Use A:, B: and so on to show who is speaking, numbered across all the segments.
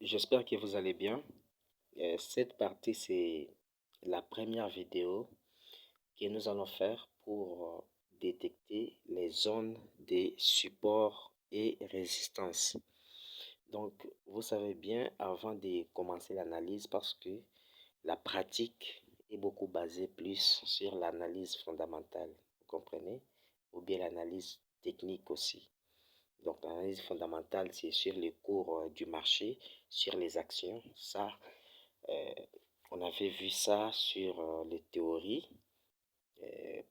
A: J'espère que vous allez bien. Cette partie, c'est la première vidéo que nous allons faire pour détecter les zones de support et résistance. Donc, vous savez bien, avant de commencer l'analyse, parce que la pratique est beaucoup basée plus sur l'analyse fondamentale, vous comprenez, ou bien l'analyse technique aussi. Donc, l'analyse fondamentale, c'est sur les cours du marché, sur les actions. Ça, euh, on avait vu ça sur les théories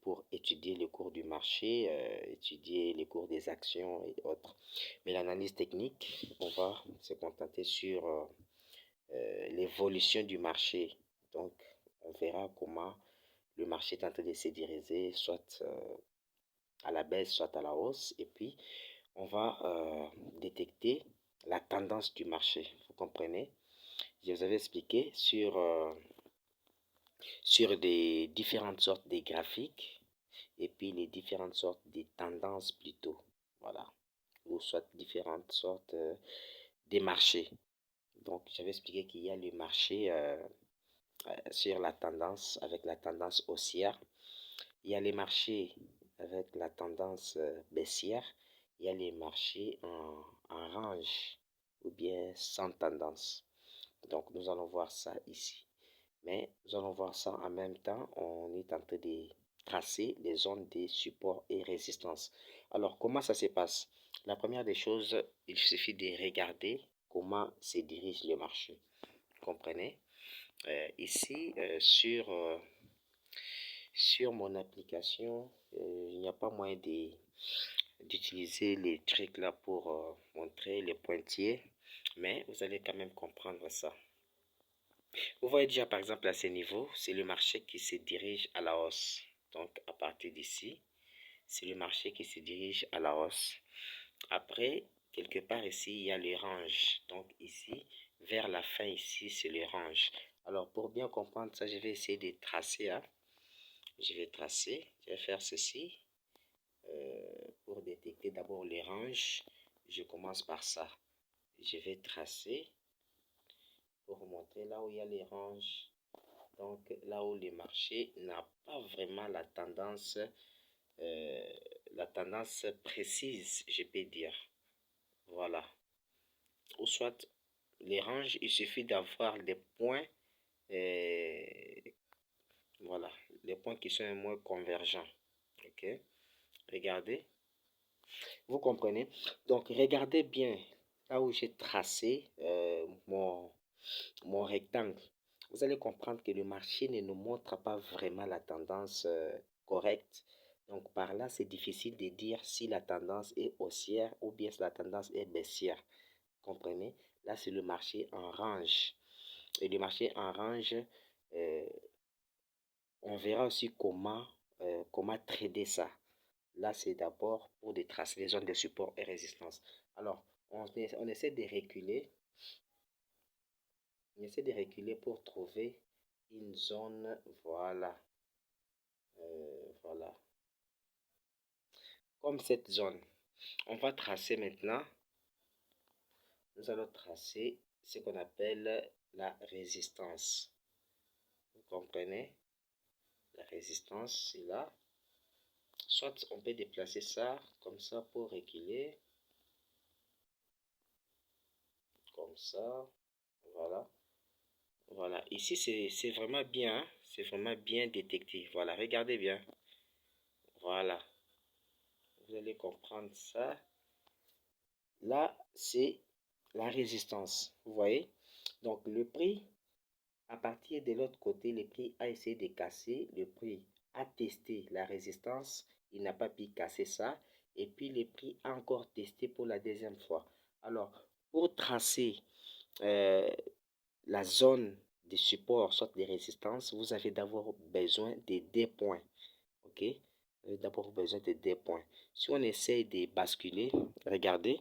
A: pour étudier les cours du marché, étudier les cours des actions et autres. Mais l'analyse technique, on va se contenter sur l'évolution du marché. Donc, on verra comment le marché est en train de se diriger, soit à la baisse, soit à la hausse. Et puis, on va détecter la tendance du marché. Vous comprenez? Je vous avais expliqué sur des différentes sortes de graphiques et puis les différentes sortes de tendances plutôt. Voilà. Ou soit différentes sortes des marchés. Donc, j'avais expliqué qu'il y a le marché sur la tendance avec la tendance haussière. Il y a les marchés avec la tendance baissière. Il y a les marchés en range ou bien sans tendance. Donc, nous allons voir ça ici. Mais nous allons voir ça en même temps. On est en train de tracer les zones de support et résistance. Alors, comment ça se passe? La première des choses, il suffit de regarder comment se dirige le marché. Vous comprenez? Ici, sur mon application, il n'y a pas moyen d'utiliser les trucs là pour montrer les pointillés, mais vous allez quand même comprendre ça. Vous voyez déjà par exemple à ce niveau, c'est le marché qui se dirige à la hausse. Donc à partir d'ici, c'est le marché qui se dirige à la hausse. Après, quelque part ici, il y a le range. Donc ici, vers la fin ici, c'est le range. Alors pour bien comprendre ça, je vais essayer de tracer. Hein. Je vais faire ceci. Pour détecter d'abord les ranges, je commence par ça. Je vais tracer pour vous montrer là où il y a les ranges. Donc là où le marché n'a pas vraiment la tendance précise, je peux dire. Voilà. Ou soit les ranges, il suffit d'avoir des points, euh, voilà, les points qui sont moins convergents. Ok. Regardez. Vous comprenez? Donc, regardez bien là où j'ai tracé mon rectangle. Vous allez comprendre que le marché ne nous montre pas vraiment la tendance correcte. Donc, par là, c'est difficile de dire si la tendance est haussière ou bien si la tendance est baissière. Comprenez? Là, c'est le marché en range. Et le marché en range, euh, on verra aussi comment trader ça. Là, c'est d'abord pour tracer les zones de support et résistance. Alors, on essaie de reculer. On essaie de reculer pour trouver une zone. Voilà. Voilà. Comme cette zone. On va tracer maintenant. Nous allons tracer ce qu'on appelle la résistance. Vous comprenez? La résistance, c'est là. Soit on peut déplacer ça comme ça pour reculer. Comme ça. Voilà. Voilà. Ici, c'est vraiment bien. Hein. C'est vraiment bien détecté. Voilà. Regardez bien. Voilà. Vous allez comprendre ça. Là, c'est la résistance. Vous voyez? Donc, le prix, à partir de l'autre côté, le prix a essayé de casser. Le prix a testé la résistance. Il n'a pas pu casser ça. Et puis, le prix a encore testé pour la deuxième fois. Alors, pour tracer la zone de support, soit de résistance, vous avez d'abord besoin de deux points. Ok? Vous avez d'abord besoin de deux points. Si on essaye de basculer, regardez.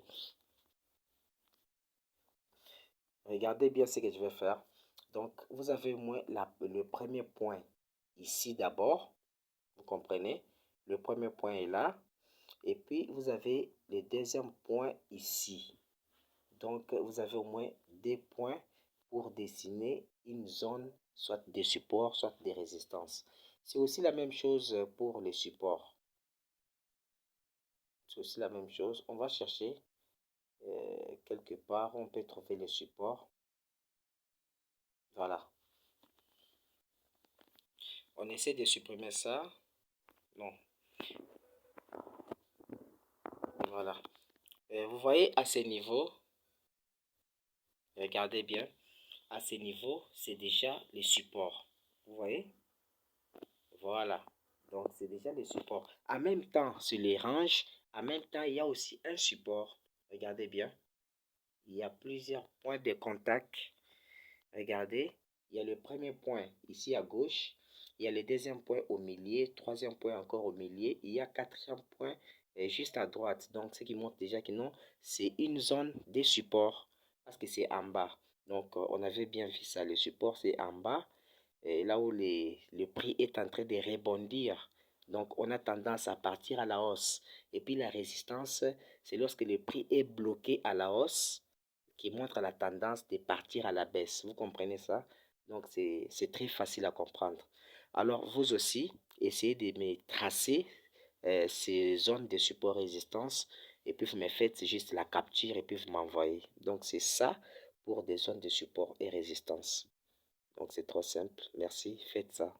A: Regardez bien ce que je vais faire. Donc, vous avez au moins le premier point ici d'abord. Vous comprenez? Le premier point est là. Et puis, vous avez le deuxième point ici. Donc, vous avez au moins des points pour dessiner une zone, soit de support, soit de résistance. C'est aussi la même chose pour les supports. C'est aussi la même chose. On va chercher quelque part, on peut trouver le support. Voilà. On essaie de supprimer ça. Non. Voilà. Vous voyez, à ce niveau, regardez bien, à ce niveau, c'est déjà les supports. Vous voyez? Voilà. Donc, c'est déjà les supports. En même temps, sur les ranges, en même temps, il y a aussi un support. Regardez bien. Il y a plusieurs points de contact. Regardez. Il y a le premier point ici à gauche. Il y a le deuxième point au milieu. Troisième point encore au milieu. Il y a quatrième point juste à droite. Donc, ce qui montre déjà que non, c'est une zone de support. Parce que c'est en bas. Donc, on avait bien vu ça. Le support, c'est en bas. Et là où le prix est en train de rebondir. Donc, on a tendance à partir à la hausse. Et puis, la résistance, c'est lorsque le prix est bloqué à la hausse qui montre la tendance de partir à la baisse. Vous comprenez ça? Donc, c'est très facile à comprendre. Alors, vous aussi, essayez de me tracer ces zones de support résistance et puis vous me faites juste la capture et puis vous m'envoyez. Donc, c'est ça pour des zones de support et résistance. Donc, c'est trop simple. Merci. Faites ça.